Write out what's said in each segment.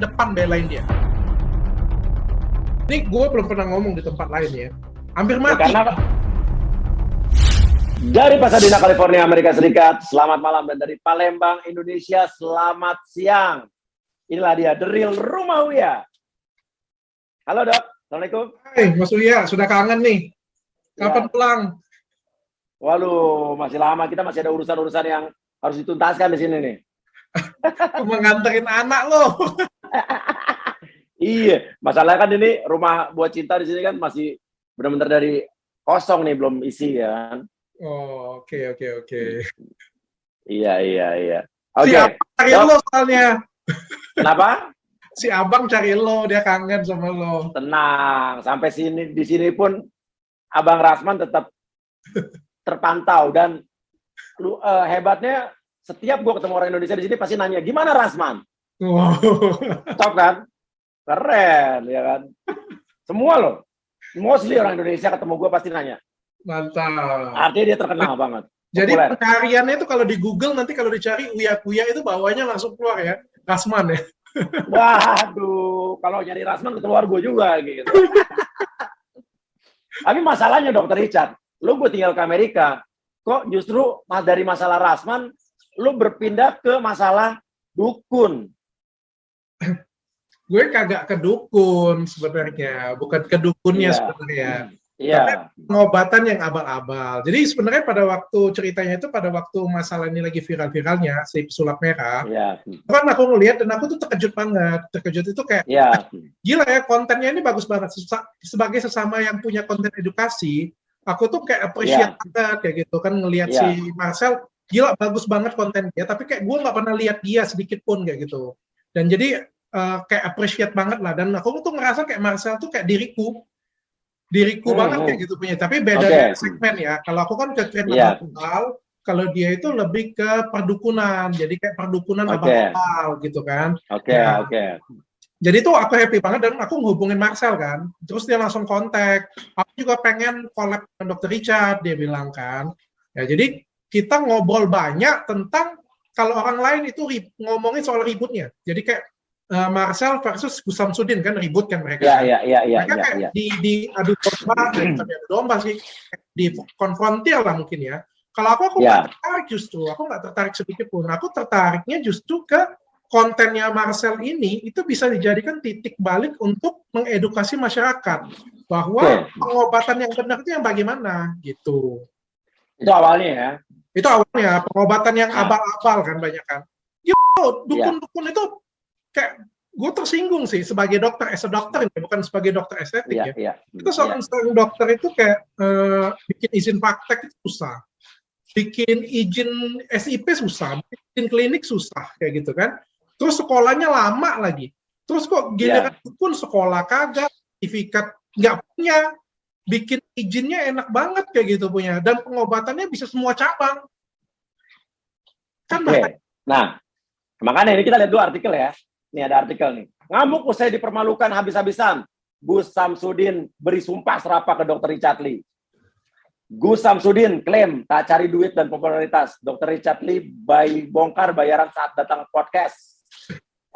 depan belain dia. Ini gue belum pernah ngomong di tempat lain ya. Hampir mati. Karena dari Pasadena, California, Amerika Serikat, selamat malam. Dan dari Palembang, Indonesia, selamat siang. Inilah dia, The Real Rumah Uya. Halo dok, Assalamualaikum. Hai Mas Uya, sudah kangen nih. Kapan pulang? Waduh, masih lama. Kita masih ada urusan-urusan yang harus dituntaskan di sini nih. Menganterin anak loh. Iya, masalahnya kan ini rumah buat cinta di sini kan masih benar-benar dari kosong nih, belum isi ya. Oh, oke. Iya. Si Oke. abang cari lo soalnya. Kenapa? Si abang cari lo, dia kangen sama lo. Tenang, sampai sini di sini pun Abang Rasman tetap terpantau dan hebatnya setiap gua ketemu orang Indonesia di sini pasti nanya, "Gimana Rasman?" Wow. Top kan? Keren, ya kan? Semua loh. Mostly orang Indonesia ketemu gua pasti nanya. Mantap. Artinya dia terkenal banget. Jadi Populer. pencariannya itu kalau di Google nanti kalau dicari Uya itu bawahnya langsung keluar ya. Rasman ya. Waduh, kalau nyari Rasman keluar gue juga gitu. Tapi masalahnya Dokter Richard, lu gue tinggal ke Amerika, kok justru dari masalah Rasman, lu berpindah ke masalah dukun. Gue kagak ke dukun sebenarnya, bukan ke dukunnya sebenarnya. Iya. Pengobatan yang abal-abal. Jadi sebenarnya pada waktu ceritanya itu pada waktu masalah ini lagi viral-viralnya si pesulap merah. Iya. Kan aku ngelihat dan aku tuh terkejut banget. Terkejut itu kayak gila ya, kontennya ini bagus banget. Sebagai sesama yang punya konten edukasi, aku tuh kayak appreciate banget kayak gitu kan ngelihat si Marcel, gila bagus banget konten dia, tapi kayak gue nggak pernah lihat dia sedikit pun kayak gitu. Dan jadi kayak appreciate banget lah. Dan aku tuh ngerasa kayak Marcel tuh kayak diriku banget kayak gitu punya, tapi beda dari segmen ya. Kalau aku kan ke kriminal, kalau dia itu lebih ke perdukunan, jadi kayak perdukunan abal-abal gitu kan. Jadi tuh aku happy banget dan aku ngehubungin Marcel kan, terus dia langsung kontak. Aku juga pengen collab dengan Dr. Richard, dia bilang kan. Ya jadi kita ngobrol banyak tentang kalau orang lain itu ngomongin soal ributnya. Jadi kayak Marcel versus Gus Samsudin kan ribut kan mereka. Mereka kayak di adu domba, sih, di konfrontir lah mungkin ya. Kalau aku nggak tertarik justru, aku nggak tertarik sedikit pun. Aku tertariknya justru ke kontennya Marcel ini itu bisa dijadikan titik balik untuk mengedukasi masyarakat bahwa pengobatan yang benar itu yang bagaimana gitu. Itu awalnya ya. Itu awalnya pengobatan yang abal-abal kan banyak kan. Dukun-dukun itu kayak gue tersinggung sih sebagai dokter, dokter ini bukan sebagai dokter estetik ya. Itu seorang dokter itu kayak bikin izin praktek itu susah, bikin izin SIP susah, bikin klinik susah kayak gitu kan. Terus sekolahnya lama lagi. Terus kok giliran dukun sekolah kagak, sertifikat nggak punya, bikin izinnya enak banget kayak gitu punya, dan pengobatannya bisa semua cabang. Kan Nah, makanya ini kita lihat dua artikel ya. Ini ada artikel nih. Ngamuk usai dipermalukan habis-habisan. Gus Samsudin beri sumpah serapah ke Dr. Richard Lee. Gus Samsudin klaim tak cari duit dan popularitas. Dr. Richard Lee bongkar bayaran saat datang podcast.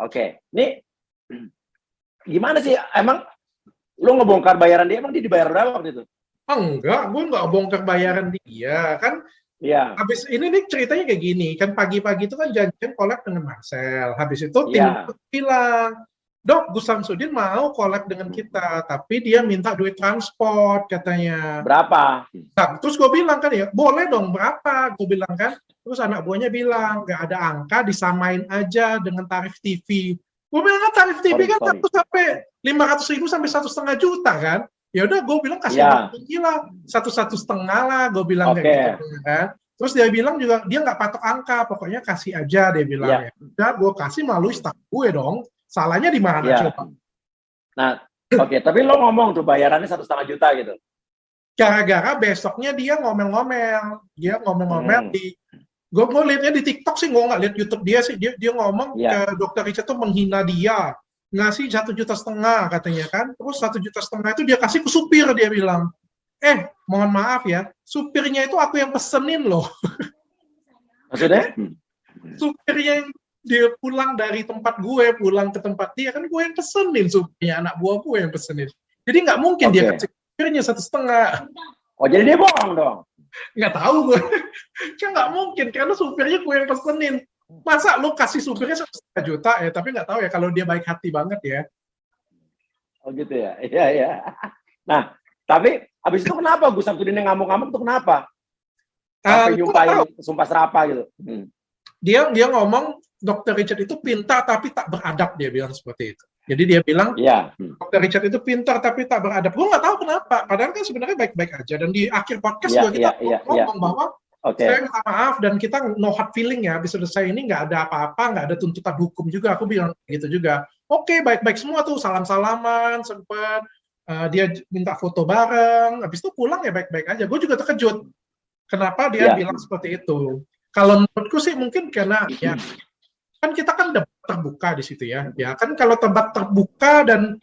Oke. Ini gimana sih? Emang lo ngebongkar bayaran dia? Emang dia dibayar berapa waktu itu? Enggak, gue nggak bongkar bayaran dia. Kan habis ini nih ceritanya kayak gini, kan pagi-pagi itu kan janjian collab dengan Marcel. Habis itu tim bilang, "Dok, Gus Samsudin mau collab dengan kita, tapi dia minta duit transport katanya." Berapa? Nah, terus gue bilang kan ya, "Boleh dong, berapa?" Gue bilang kan. Terus anak buahnya bilang, "Nggak ada angka, disamain aja dengan tarif TV." Gue bilang kan tarif TV kan 500.000 sampai 1,5 juta kan. Ya udah, gue bilang kasih gila 1,5 lah, gue bilang kayak gitu kan. Terus dia bilang juga dia nggak patok angka, pokoknya kasih aja, dia bilang ya. Udah, gue kasih melalui staff gue dong. Salahnya di mana coba? Nah, tapi lo ngomong tuh bayarannya 1,5 juta gitu. Gara-gara besoknya dia ngomel-ngomel di, gue liatnya di TikTok sih, gue nggak liat YouTube dia sih. Dia ngomong ke Dr. Richard tuh menghina dia. Ngasih 1,5 juta katanya kan, terus 1,5 juta itu dia kasih ke supir, dia bilang, mohon maaf ya, supirnya itu aku yang pesenin loh. Maksudnya? Supirnya yang dia pulang dari tempat gue, pulang ke tempat dia, kan gue yang pesenin supirnya, anak buah gue yang pesenin. Jadi nggak mungkin dia kasih supirnya 1,5. Oh, jadi dia bohong dong? Nggak tahu gue. Kan nggak mungkin, karena supirnya gue yang pesenin. Masa lu kasih supirnya 1,5 juta ya, tapi nggak tahu ya kalau dia baik hati banget ya. Oh gitu ya, iya. Nah, tapi habis itu kenapa Gus Samsudin yang ngamuk-ngamuk itu kenapa? Sampai nyumpahin sumpah serapah gitu. Dia ngomong Dr. Richard itu pintar tapi tak beradab, dia bilang seperti itu. Jadi dia bilang, Dr. Richard itu pintar tapi tak beradab. Gue nggak tahu kenapa, padahal kan sebenarnya baik-baik aja. Dan di akhir podcast kita ngomong bahwa saya minta maaf dan kita no hard feeling ya. Habis selesai ini nggak ada apa-apa, nggak ada tuntutan hukum juga. Aku bilang gitu juga. Oke, baik-baik semua tuh, salam-salaman, sempat dia minta foto bareng. Habis itu pulang ya baik-baik aja. Gue juga terkejut. Kenapa dia bilang seperti itu? Kalau menurutku sih mungkin karena ya kan kita kan debat terbuka di situ ya. Ya kan kalau debat terbuka dan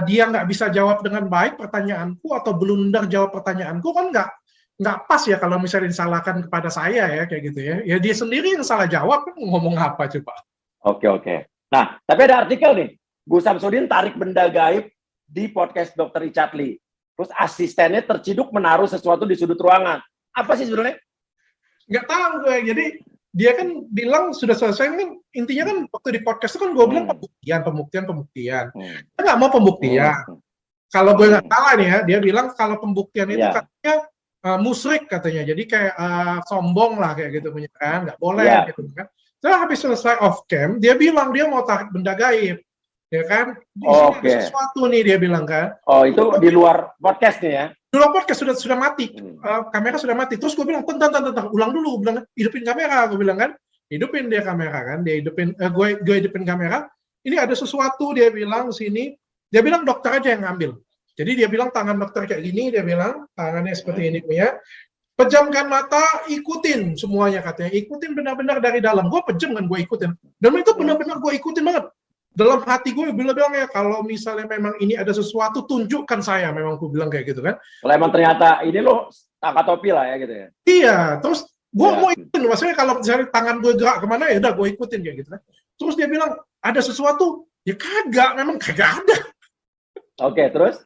dia nggak bisa jawab dengan baik pertanyaanku atau blunder jawab pertanyaanku kan nggak pas ya kalau misalnya disalahkan kepada saya ya kayak gitu ya. Ya dia sendiri yang salah jawab kan ngomong apa coba. Oke. Nah, tapi ada artikel nih. Gus Samsudin tarik benda gaib di podcast Dr. Richard Lee. Terus asistennya terciduk menaruh sesuatu di sudut ruangan. Apa sih sebenarnya? Nggak tahu gue. Jadi dia kan bilang sudah selesai kan, intinya kan waktu di podcast itu kan gue bilang pembuktian. Dia nggak mau pembuktian. Kalau gue nggak salah nih ya, dia bilang kalau pembuktian itu katanya musyrik katanya. Jadi kayak sombong lah kayak gitu punya kan, nggak boleh gitu kan. Setelah habis selesai off cam, dia bilang dia mau tarik benda gaib, ya kan? Di sini ada sesuatu nih dia bilang kan. Oh itu di luar podcast nih ya? Di luar podcast sudah mati, kamera sudah mati. Terus gue bilang, tentang, ulang dulu. Gue bilang, hidupin kamera. Gue bilang kan, hidupin dia kamera kan. Dia hidupin, gue hidupin kamera. Ini ada sesuatu dia bilang sini. Dia bilang dokter aja yang ngambil. Jadi dia bilang tangan dokter kayak gini. Dia bilang tangannya seperti ini punya. Pejamkan mata, ikutin semuanya katanya. Ikutin benar-benar dari dalam. Gue pejam kan, gue ikutin. Dan itu benar-benar gue ikutin banget. Dalam hati gue bilang ya, kalau misalnya memang ini ada sesuatu, tunjukkan saya. Memang gue bilang kayak gitu kan. Kalau emang ternyata ini lo tangkap topi lah ya gitu ya. Iya, terus gue mau ikutin. Maksudnya kalau misalnya tangan gue gerak kemana, ya udah gue ikutin kayak gitu kan. Terus dia bilang, ada sesuatu? Ya kagak, memang kagak ada. Oke, terus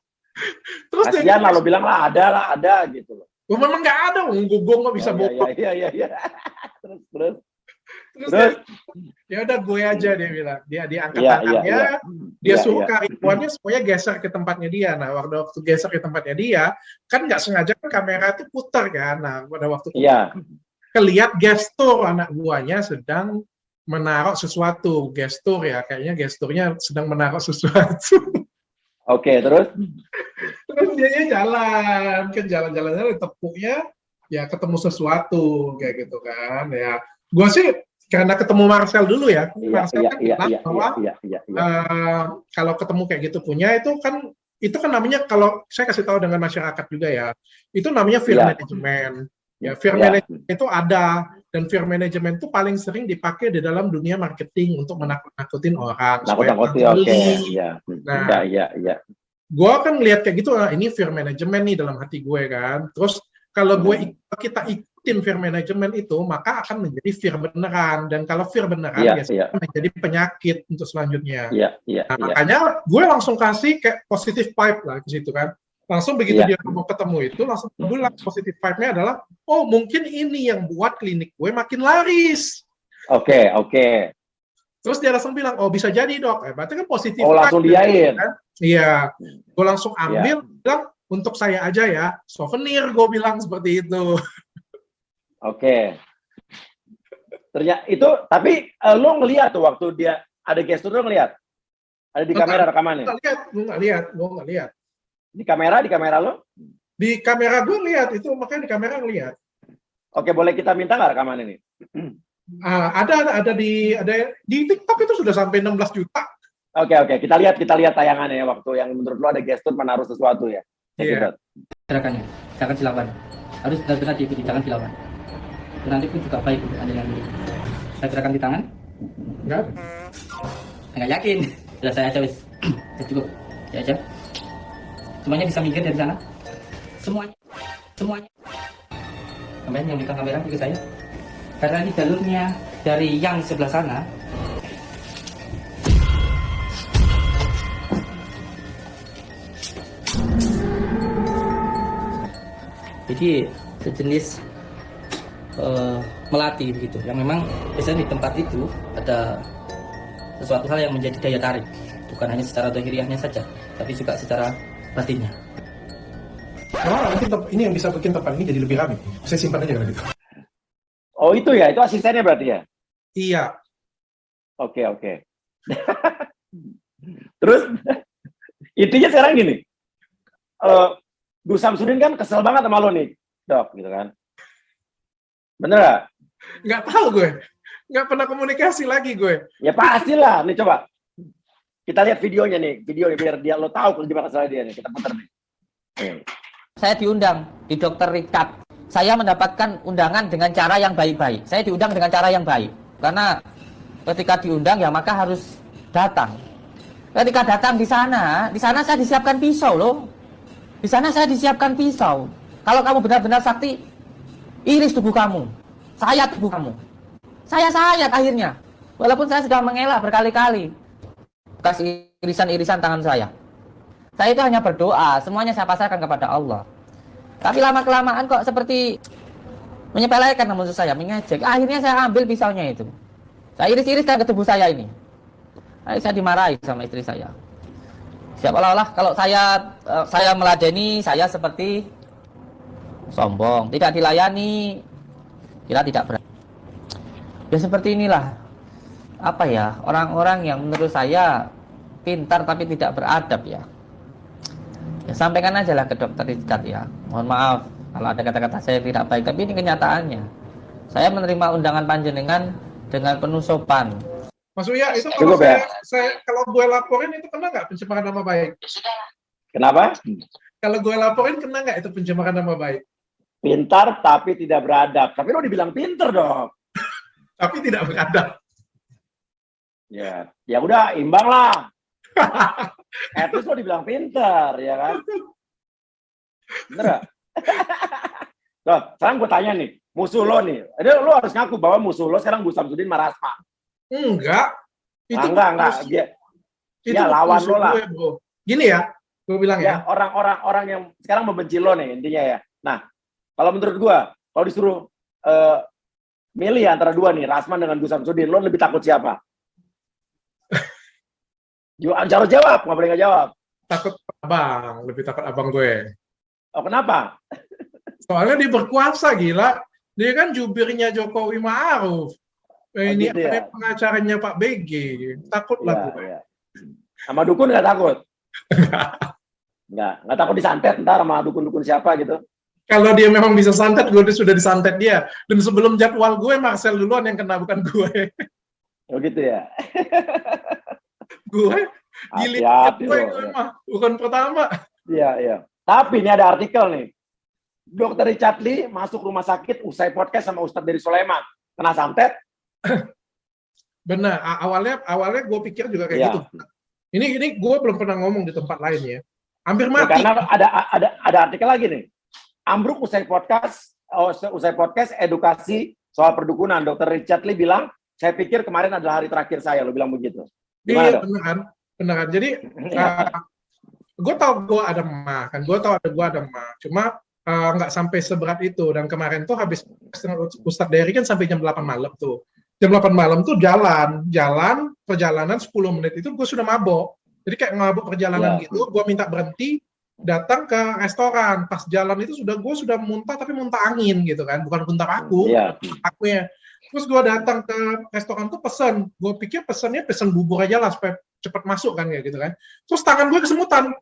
kasihan lah, lo bilang lah ada gitu loh. Gue memang nggak ada, gue nggak bisa bohong. Iya. Terus ya udah gue aja dia bilang, dia angkat tangannya, dia suruh karyawannya semuanya geser ke tempatnya dia. Nah waktu geser ke tempatnya dia, kan nggak sengaja kan kamera itu putar kan. Nah pada waktu kelihat gestur anak buahnya sedang menaruh sesuatu, gestur ya, kayaknya gesturnya sedang menaruh sesuatu. Oke, terus dia jalan tepuknya ya ketemu sesuatu kayak gitu kan ya. Gue sih karena ketemu Marcel dulu ya, Marcel kan bilang bahwa kalau ketemu kayak gitu punya itu kan namanya, kalau saya kasih tahu dengan masyarakat juga ya, itu namanya fear management. Ya, fear management itu ada, dan fear management itu paling sering dipakai di dalam dunia marketing untuk menakut-nakutin orang. Gue kan lihat kayak gitu, ini fear management nih dalam hati gue kan. Terus kalau kita ikutin fear management itu, maka akan menjadi fear beneran. Dan kalau fear beneran biasanya menjadi penyakit untuk selanjutnya. Makanya gue langsung kasih kayak positive vibe lah ke situ kan. Langsung begitu dia mau ketemu itu, langsung bilang positive vibe-nya adalah, oh mungkin ini yang buat klinik gue makin laris. Oke. Terus dia langsung bilang, oh bisa jadi dok. Berarti kan positif. Oh langsung diain. Kan? Iya. Gue langsung ambil, bilang, untuk saya aja ya, souvenir, gue bilang seperti itu. Oke. Ternyata itu, tapi lo ngeliat tuh waktu dia ada gestur, lo ngeliat? Ada di kamera rekamannya? Gue nggak lihat. Di kamera lo? Di kamera gue lihat, itu makanya di kamera ngelihat. Oke, boleh kita minta nggak rekaman ini? Ada di TikTok itu sudah sampai 16 juta. Oke, kita lihat tayangannya waktu yang menurut lo ada gestur menaruh sesuatu ya. Iya. Gerakannya, jangan dilawan. Harus benar-benar diikuti, jangan dilawan. Dan nanti pun juga baik untuk anda yang ini. Saya gerakan di tangan? Enggak yakin. Sudah saya aja wis. Cukup. Ya aja. Semuanya bisa minggir dari sana. Semuanya. Kemudian yang di kamera ke saya. Karena ini jalurnya dari yang sebelah sana memiliki sejenis melati begitu, yang memang biasanya di tempat itu ada sesuatu hal yang menjadi daya tarik, bukan hanya secara zahiriahnya saja, tapi juga secara batinnya. Nah, nanti ini yang bisa bikin tempat ini jadi lebih ramai. Saya simpan aja kalau gitu. Oh itu ya, itu asistennya berarti ya? Iya. Oke. Terus intinya sekarang gini, Gus Samsudin kan kesel banget sama lo nih, Dok, gitu kan? Bener nggak? Nggak tahu gue. Nggak pernah komunikasi lagi gue. Ya pastilah, nih coba. Kita lihat videonya nih, biar dia lo tahu gimana salah dia nih. Kita putar nih. Saya diundang di Dr. Richard. Saya mendapatkan undangan dengan cara yang baik-baik. Saya diundang dengan cara yang baik. Karena ketika diundang ya maka harus datang. Ketika datang di sana saya disiapkan pisau loh. Di sana saya disiapkan pisau. Kalau kamu benar-benar sakti, iris tubuh kamu. Sayat tubuh kamu. Saya sayat akhirnya. Walaupun saya sudah mengelak berkali-kali. Bekas irisan-irisan tangan saya. Saya itu hanya berdoa, semuanya saya pasrahkan kepada Allah. Tapi lama-kelamaan kok seperti menyepelekan menurut saya, mengejek. Akhirnya saya ambil pisaunya itu. Saya iris-iriskan ke tubuh saya ini. Akhirnya saya dimarahi sama istri saya. Seolah-olah kalau saya meladeni, saya seperti sombong, tidak dilayani, kita tidak berani. Ya seperti inilah, apa ya, orang-orang yang menurut saya pintar tapi tidak beradab ya. Ya sampaikan aja lah ke Dokter Richard ya. Mohon maaf kalau ada kata-kata saya tidak baik, tapi ini kenyataannya. Saya menerima undangan panjenengan dengan penuh sopan. Mas Uya, itu kalau kalau gue laporin itu kena nggak pencemaran nama baik? Kenapa? Kalau gue laporin kena nggak itu pencemaran nama baik? Pintar tapi tidak beradab. Tapi lo dibilang pinter dong. Tapi tidak beradab. Ya udah imbang lah. At least lo dibilang pinter, ya kan? Bener gak? Loh, sekarang gue tanya nih, musuh lo nih, lo harus ngaku bahwa musuh lo sekarang Gus Samsudin Marasma. Enggak. Itu enggak. Dia lawan lo lah. Gue, bro. Gini ya, gue bilang ya. Orang yang sekarang membenci lo nih intinya ya. Nah, kalau menurut gue, kalau disuruh milih antara dua nih, Rasman dengan Gus Samsudin, lo lebih takut siapa? Harus jawab, nggak boleh nggak jawab. Takut abang, lebih takut abang gue. Oh kenapa? Soalnya dia berkuasa, gila. Dia kan jubirnya Jokowi Ma'ruf. Ini gitu ya? pengacaranya Pak BG. Takut lah gue. Ya. Sama dukun nggak takut? Nggak takut disantet ntar sama dukun-dukun siapa gitu? Kalau dia memang bisa santet, gue sudah disantet dia. Dan sebelum jadwal gue, Marcel duluan yang kena, bukan gue. Oh gitu ya? Gue dilihat gue mah bukan pertama. Iya. Tapi ini ada artikel nih. Dr. Richard Lee masuk rumah sakit usai podcast sama Ustadz dari Sulaiman. Kena santet? Benar. Awalnya gue pikir juga kayak gitu. Ini gue belum pernah ngomong di tempat lain ya. Hampir mati. Karena ada artikel lagi nih. Ambruk usai podcast edukasi soal perdukunan. Dr. Richard Lee bilang, saya pikir kemarin adalah hari terakhir saya. Lo bilang begitu. Iya, beneran. Jadi gue tahu gue ada mah kan, gue ada mah. Cuma nggak sampai seberat itu. Dan kemarin tuh habis Ustadz Dery kan sampai jam 8 malam tuh. Jam 8 malam tuh jalan perjalanan 10 menit itu gue sudah mabok. Jadi kayak mabok perjalanan gitu. Gue minta berhenti, datang ke restoran. Pas jalan itu gue sudah muntah, tapi muntah angin gitu kan, bukan muntah akunya. Terus gue datang ke restoran tuh pesen. Gue pikir pesen bubur aja lah supaya cepat masuk kan kayak gitu kan. Terus tangan gue kesemutan.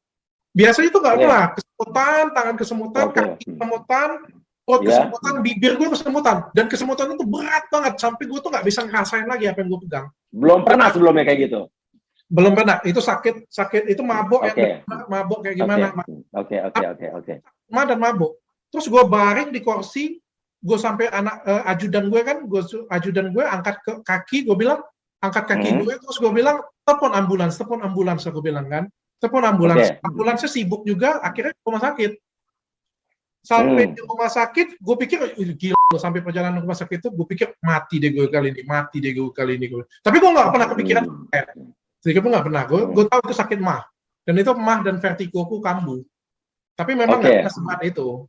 Biasanya itu nggak pernah. Kesemutan, tangan kesemutan, kaki kesemutan, perut kesemutan, bibir gue kesemutan. Dan kesemutan itu berat banget. Sampai gue tuh nggak bisa ngerasain lagi apa yang gue pegang. Belum pernah sebelumnya kayak gitu? Belum pernah. Itu sakit itu mabok yang mabok kayak gimana. Oke. Mah dan mabok. Terus gue baring di kursi. Gue sampai ajudan gue angkat ke kaki, gue bilang angkat kaki gue, terus gue bilang telepon ambulans aku bilang kan, telepon ambulans. Ambulansnya sibuk juga, akhirnya ke rumah sakit. Sampai di rumah sakit, gue pikir gila, sampai perjalanan rumah sakit itu gue pikir mati deh gue kali ini. Tapi gue nggak pernah kepikiran, sedikit pun nggak pernah. Gue tahu itu sakit mah, dan itu mah dan vertigoku kambuh. Tapi memang nggak pernah sebat itu.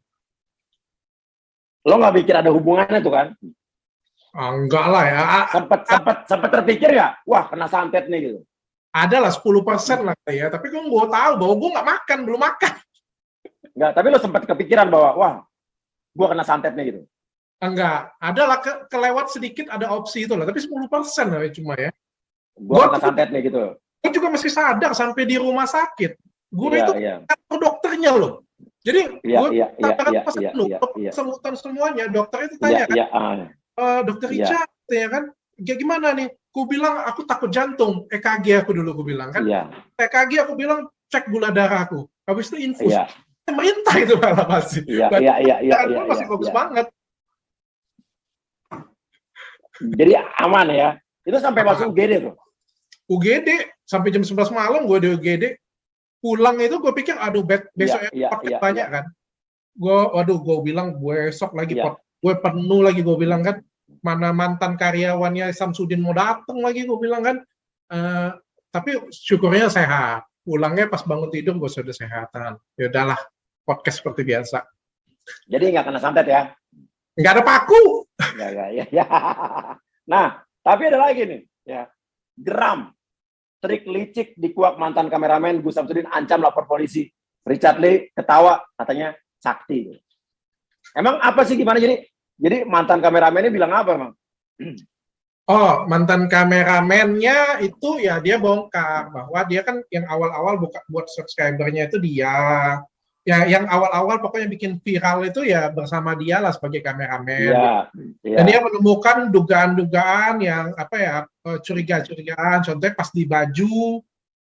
Lo nggak pikir ada hubungannya tuh kan? Enggak lah ya. Sempet terpikir nggak? Wah, kena santet nih gitu. Ada lah 10% lah ya, tapi gue tahu bahwa gue nggak makan, belum makan. Enggak, tapi lo sempat kepikiran bahwa, wah, gue kena santet nih gitu. Enggak, ada lah kelewat sedikit ada opsi itu lah, tapi 10% lah cuma ya. Gue kena santet nih gitu. Gue juga masih sadar sampai di rumah sakit. Gue Iya, itu iya. dokternya loh. Jadi Iya, gue iya, iya, iya, pas iya, penuh, iya. semutan semuanya, dokter itu Iya, tanya kan, iya, dokter Iya. Richard, ya kan, kayak gimana nih? Gue bilang aku takut jantung, EKG aku dulu gue bilang kan. Iya, EKG aku bilang cek gula darah aku. Habis itu infus. iya. Pemerintah itu malah masih. Iya, Gue masih bagus banget. Jadi aman ya. Itu sampai masuk UGD tuh. UGD sampai jam 11 malam gue di UGD. Pulang itu gue pikir aduh besok banyak kan. Gue bilang besok lagi gue penuh lagi gue bilang kan. Mana mantan karyawannya Samsudin mau datang lagi gue bilang kan. Tapi syukurnya sehat. Pulangnya pas bangun tidur gue sudah sehatan. Ya udahlah, podcast seperti biasa. Jadi nggak kena santet ya? Nggak ada paku. Ya. Nah, tapi ada lagi nih, ya. Geram, trik licik di kuak mantan kameramen Gus Samsudin ancam lapor polisi. Richard Lee ketawa, katanya sakti. Emang apa sih gimana jadi mantan kameramen ini bilang apa emang? Oh, mantan kameramennya itu ya dia bongkar bahwa dia kan yang awal-awal buat subscribernya itu dia. Ya, yang awal-awal pokoknya bikin viral itu ya bersama dia lah sebagai kameramen. Iya. Dan dia menemukan dugaan-dugaan yang curiga-curigaan. Contohnya pas di baju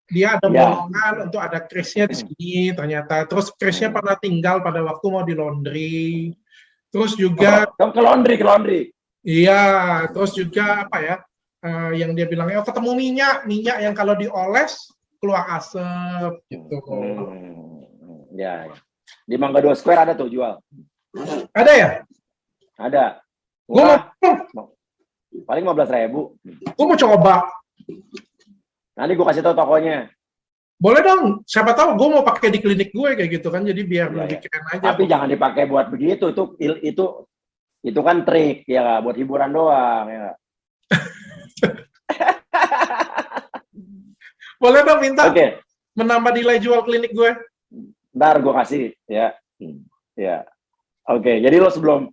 dia ada bolongan untuk ada krisnya di sini ternyata. Terus krisnya pernah tinggal pada waktu mau di laundry. Terus juga ke laundry. Iya, terus juga yang dia bilangnya ketemu minyak yang kalau dioles keluar asap gitu. Ya. Di Mangga 2 Square ada tuh jual. Ada ya? Ada. Paling 15.000. Gue mau coba. Nanti gue kasih tahu tokonya. Boleh dong. Siapa tahu gue mau pakai di klinik gue kayak gitu kan. Jadi biar lebih keren aja. Tapi jangan dipakai buat begitu. Itu kan trik ya, buat hiburan doang ya. Boleh dong minta. Oke. Menambah nilai jual klinik gue. Ntar gue kasih ya. Oke, jadi lo sebelum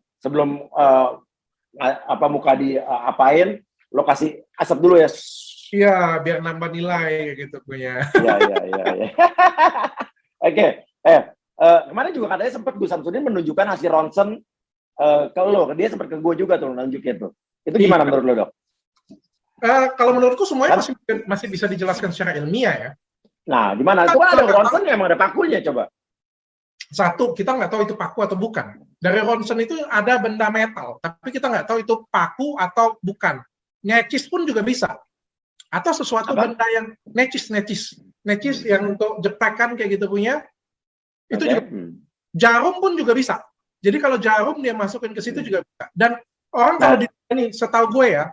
muka diapain, lo kasih asap dulu ya. Iya, biar nambah nilai gitu punya. Iya. Oke, kemarin juga katanya sempat Gus Samsudin menunjukkan hasil ronsen ke lo, dia sempat ke gue juga tuh nunjukin tuh. Itu gimana menurut lo, Dok? Kalau menurutku semuanya masih bisa dijelaskan secara ilmiah ya. Nah, gimana? Itu kan ada ronsen emang ada pakunya, coba. Satu, kita nggak tahu itu paku atau bukan. Dari ronsen itu ada benda metal, tapi kita nggak tahu itu paku atau bukan. Necis pun juga bisa. Atau sesuatu benda yang necis yang untuk jeprekan kayak gitu punya. Itu juga. Jarum pun juga bisa. Jadi kalau jarum dia masukin ke situ juga bisa. Dan orang kalau di sini, setahu gue ya,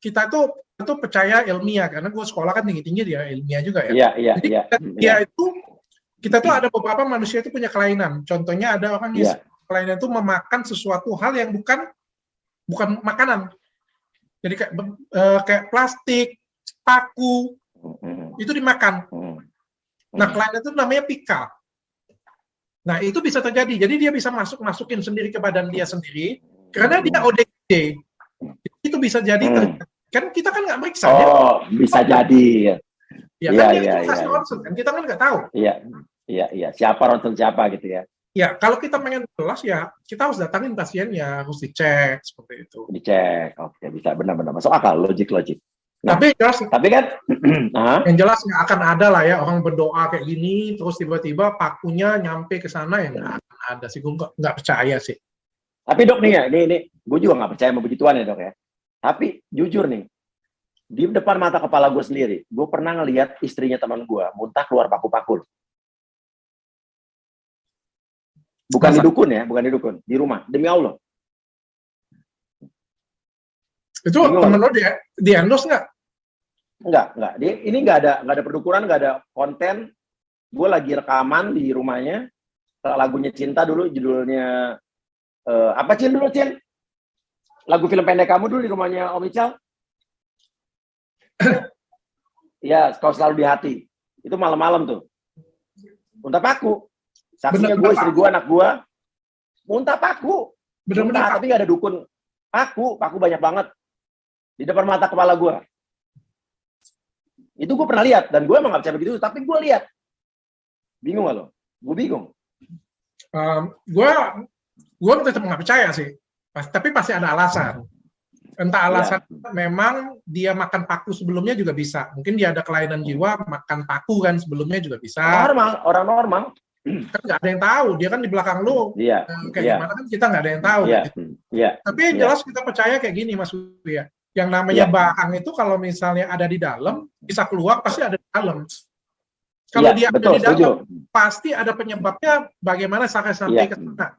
kita tuh percaya ilmiah karena gue sekolah kan tinggi dia ilmiah juga ya. Jadi kita tuh ada beberapa manusia itu punya kelainan. Contohnya ada orang yang kelainan itu memakan sesuatu hal yang bukan makanan. Jadi kayak plastik, paku itu dimakan. Nah kelainan itu namanya pika. Nah itu bisa terjadi. Jadi dia bisa masukin sendiri ke badan dia sendiri karena dia ODGJ. Itu bisa jadi terjadi. Kan kita kan nggak meriksa. Bisa jadi. Ya kan dia kasih ronsen kan kita kan nggak tahu. Iya. Siapa ronsen siapa gitu ya. Ya kalau kita pengen jelas ya kita harus datangin pasiennya, harus dicek seperti itu. Dicek, oke bisa benar-benar masuk akal, logik. Nah, tapi kan yang jelas nggak akan ada lah ya orang berdoa kayak gini terus tiba-tiba pakunya nyampe ke sana ya nggak akan ada sih, gue nggak percaya sih. Tapi Dok nih ya, ini gue juga nggak percaya sama begituan ya Dok ya. Tapi jujur nih, di depan mata kepala gue sendiri, gue pernah ngelihat istrinya teman gue muntah keluar paku-paku. Bukan di dukun ya, bukan di dukun, di rumah, demi Allah. Itu temen lo di endorse nggak? Enggak. Ini nggak ada perdukunan, nggak ada konten. Gue lagi rekaman di rumahnya, lagunya Cinta dulu, judulnya apa Cin dulu Cin? Lagu film pendek kamu dulu di rumahnya Om Ical? Ya, Kau Selalu di Hati. Itu malam-malam tuh. Muntah paku. Saksinya gue, istri gue, anak gue. Muntah paku. Muntah, tapi gak ada dukun. Paku banyak banget. Di depan mata kepala gue. Itu gue pernah lihat. Dan gue emang gak percaya begitu, tapi gue lihat. Bingung gak lo? Gue bingung. Gue tetap nggak percaya sih. Tapi pasti ada alasan. Entah alasan memang dia makan paku sebelumnya juga bisa. Mungkin dia ada kelainan jiwa, makan paku kan sebelumnya juga bisa. Normal, orang normal. Kan nggak ada yang tahu. Dia kan di belakang lu. Gimana kan kita nggak ada yang tahu. Gitu. Tapi yang jelas kita percaya kayak gini Mas Uya. Yang namanya bahang itu kalau misalnya ada di dalam, bisa keluar pasti ada di dalam. Kalau dia ada di dalam, pasti ada penyebabnya bagaimana sampai ke sana.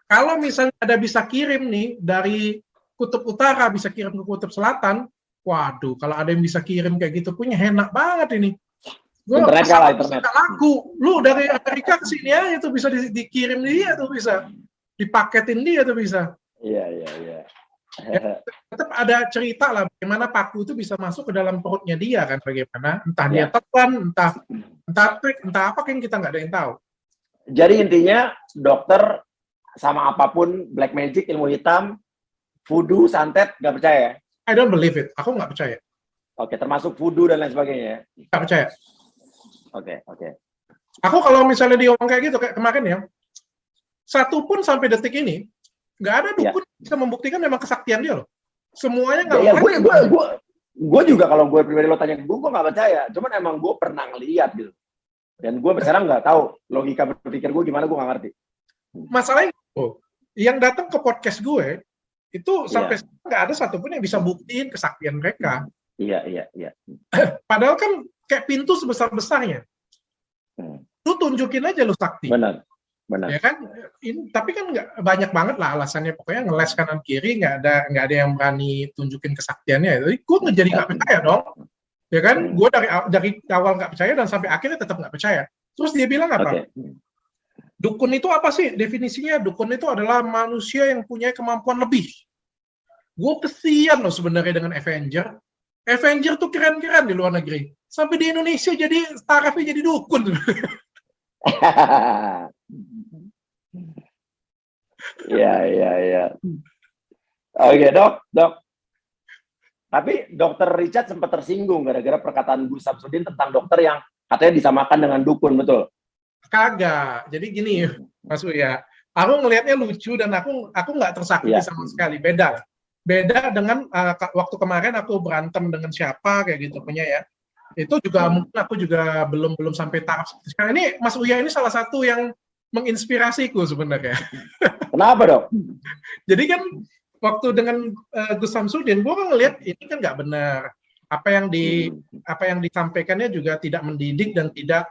Kalau misalnya ada bisa kirim nih dari kutub utara bisa kirim ke kutub selatan, waduh, kalau ada yang bisa kirim kayak gitu punya enak banget ini. Gue internet laku, lu dari Amerika ke sini aja tuh bisa dikirim dia tuh bisa, dipaketin dia tuh bisa. Iya. Ya, tetap ada cerita lah bagaimana paku itu bisa masuk ke dalam perutnya dia kan bagaimana, entah dia telan, entah trik, entah apa kan kita nggak ada yang tahu. Jadi intinya dokter sama apapun black magic, ilmu hitam, voodoo, santet, nggak percaya ya? I don't believe it. Aku nggak percaya. Oke, termasuk voodoo dan lain sebagainya. Nggak percaya. Oke. Aku kalau misalnya diomong kayak gitu kayak kemarin ya, satu pun sampai detik ini nggak ada dukun bisa membuktikan memang kesaktian dia loh. Semuanya nggak. Gue juga kalau gue pribadi lo tanya gue nggak percaya. Cuman emang gue pernah ngeliat gitu. Dan gue sekarang nggak tahu logika berpikir gue gimana, gue nggak ngerti. Masalahnya yang datang ke podcast gue itu sampai sekarang nggak ada satupun yang bisa buktiin kesaktian mereka. Iya. Padahal kan kayak pintu sebesar-besarnya. Lu tunjukin aja lu sakti. Benar. Ya kan? Tapi kan nggak banyak banget lah alasannya. Pokoknya ngeles kanan kiri nggak ada yang berani tunjukin kesaktiannya. Jadi gue jadi nggak percaya dong. Ya kan? Gue dari awal nggak percaya dan sampai akhirnya tetap nggak percaya. Terus dia bilang apa? Dukun itu apa sih definisinya? Dukun itu adalah manusia yang punya kemampuan lebih. Gue kesian loh sebenarnya dengan Avenger. Avenger tuh keren-keren di luar negeri. Sampai di Indonesia jadi tarafnya jadi dukun. Iya. Oke, dok. Tapi dokter Richard sempat tersinggung gara-gara perkataan Gus Samsudin tentang dokter yang katanya disamakan dengan dukun, betul? Kagak. Jadi gini, Mas Uya, aku ngelihatnya lucu dan aku nggak tersakiti sama sekali. Beda dengan waktu kemarin aku berantem dengan siapa kayak gitu punya ya. Itu juga mungkin aku juga belum sampai tahap sekarang ini. Mas Uya ini salah satu yang menginspirasiku sebenarnya. Kenapa dok? Jadi kan waktu dengan Gus Samsudin, gue ngelihat ini kan nggak benar. Apa yang disampaikannya juga tidak mendidik dan tidak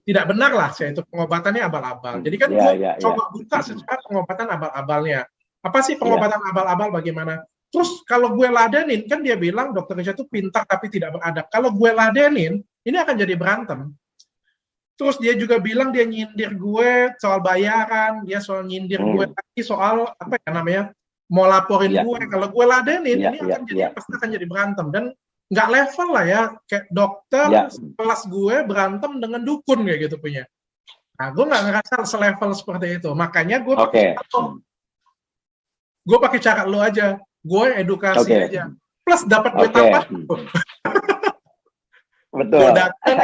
benar lah, yaitu pengobatannya abal-abal. Jadi kan gue coba buka secara pengobatan abal-abalnya. Apa sih pengobatan abal-abal bagaimana? Terus kalau gue ladenin, kan dia bilang dokter Richard itu pintar tapi tidak beradab. Kalau gue ladenin, ini akan jadi berantem. Terus dia juga bilang dia nyindir gue soal bayaran, dia soal nyindir gue lagi soal apa ya namanya, mau laporin gue. Kalau gue ladenin, ini pasti akan jadi berantem. Dan nggak level lah ya, kayak dokter kelas gue berantem dengan dukun kayak gitu punya. Nah, gue nggak ngerasa selevel seperti itu. Makanya gue pakai cara lo aja, gue edukasi aja. Plus dapat gue tambah. Betul. Gue datang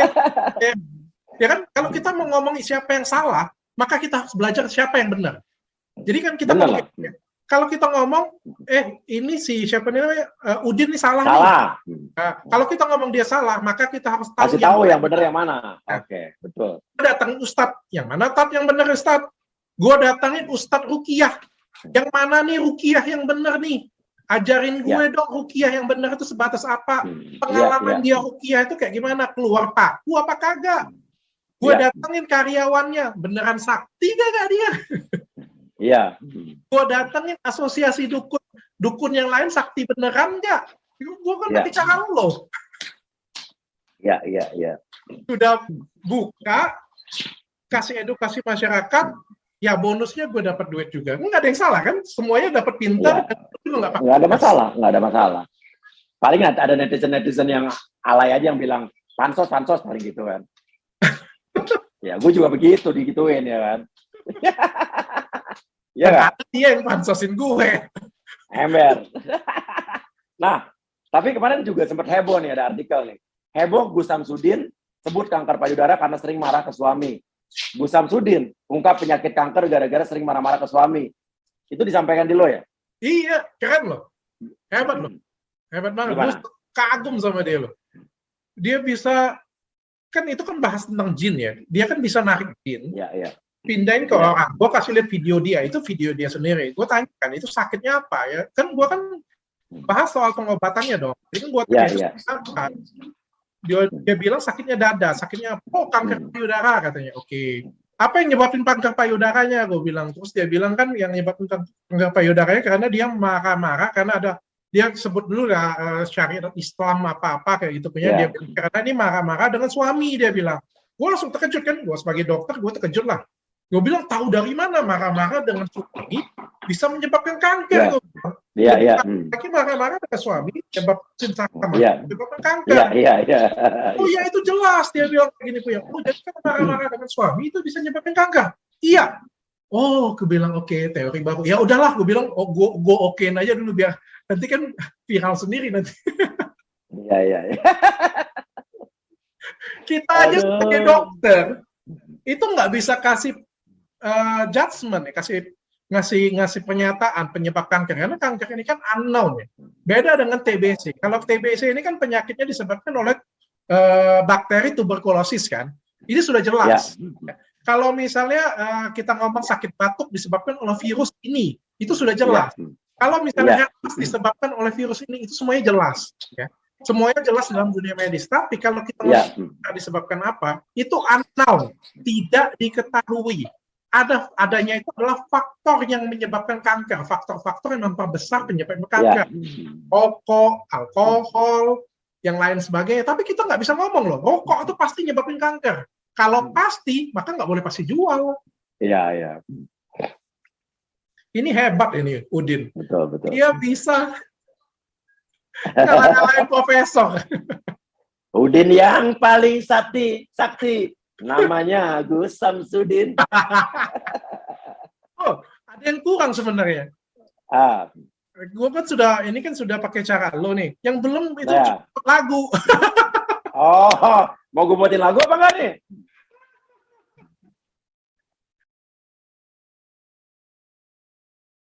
ya kan, kalau kita mau ngomong siapa yang salah, maka kita harus belajar siapa yang benar. Jadi kan kita kalau kita ngomong, ini si siapa namanya Udin ini salah. Nah, kalau kita ngomong dia salah, maka kita harus tahu yang benar yang mana. Oke, betul. Gue datangin Ustadz, yang mana Tat yang benar Ustadz? Gue datangin Ustadz Ruqyah, yang mana nih Ruqyah yang benar nih? Ajarin gue dong Ruqyah yang benar itu sebatas apa? Pengalaman dia Ruqyah itu kayak gimana? Keluar paku apa kagak? Gue datangin karyawannya, beneran sakti kagak dia? Iya. Gue datengin asosiasi dukun yang lain sakti beneran nggak? Gue kan bicara lo. Iya. Sudah buka, kasih edukasi masyarakat, Ya bonusnya gue dapat duit juga. Nggak ada yang salah kan? Semuanya dapat pintar. Ya. Nggak ada masalah, nggak ada masalah. Paling ada netizen yang alay aja yang bilang pansos paling gitu kan. Ya, gue juga begitu digituin ya kan. Ya kan? Dia yang pansosin gue. Ember. Nah, tapi kemarin juga sempat heboh nih, ada artikel nih. Heboh Gus Samsudin sebut kanker payudara karena sering marah ke suami. Gus Samsudin ungkap penyakit kanker gara-gara sering marah-marah ke suami. Itu disampaikan di lo ya? Iya, keren loh. Hebat loh. Hebat banget. Gue kagum sama dia loh. Dia bisa, kan itu kan bahas tentang jin ya. Dia kan bisa narik jin. Iya. Pindahin ke orang. Gue kasih lihat video dia. Itu video dia sendiri. Gue tanya kan, itu sakitnya apa ya? Kan gue kan bahas soal pengobatannya dong. Jadi kan gue tanya, dia bilang sakitnya dada. Sakitnya apa? Oh, kanker payudara katanya. Oke. Apa yang nyebabin kanker payudaranya? Gue bilang. Terus dia bilang kan yang nyebabin kanker payudaranya karena dia marah-marah. Karena ada, dia sebut dulu ya syariat Islam apa-apa kayak gitu punya. Dia bilang, karena ini marah-marah dengan suami, dia bilang. Gue langsung terkejut kan. Gue sebagai dokter, gue terkejut lah. Gue bilang, tahu dari mana marah-marah dengan suami bisa menyebabkan kanker? Iya. Lagi marah-marah dengan suami menyebabkan kanker. Iya. Oh ya, itu jelas, dia bilang begini punya. Oh, jadi kan marah-marah dengan suami itu bisa menyebabkan kanker. Iya. Oh, gue bilang oke, teori baru. Ya udahlah, gue bilang gue okein aja dulu biar nanti kan viral sendiri nanti. Iya. Kita aja sebagai dokter itu nggak bisa kasih judgement, ngasih pernyataan penyebab kanker, karena kanker ini kan unknown ya. Beda dengan TBC. Kalau TBC ini kan penyakitnya disebabkan oleh bakteri tuberkulosis kan. Ini sudah jelas. Ya. Kalau misalnya kita ngomong sakit batuk disebabkan oleh virus ini, itu sudah jelas. Kalau misalnya herpes disebabkan oleh virus ini, itu semuanya jelas. Ya. Semuanya jelas dalam dunia medis. Tapi kalau kita ngomong disebabkan apa, itu unknown, tidak diketahui. Adanya itu adalah faktor yang menyebabkan kanker, faktor-faktor yang memperbesar penyebab kanker, rokok, alkohol, yang lain sebagainya. Tapi kita nggak bisa ngomong loh, rokok itu pasti nyebabin kanker. Kalau pasti, maka nggak boleh pasti jual. Iya. Ini hebat ini, Udin. Betul. Dia bisa ngalahin profesor. Udin yang paling sakti. Namanya Gus Samsudin. Oh, ada yang kurang sebenarnya. Gue kan sudah pakai cara lo nih. Yang belum itu lagu. Oh, mau gue buatin lagu apa enggak nih?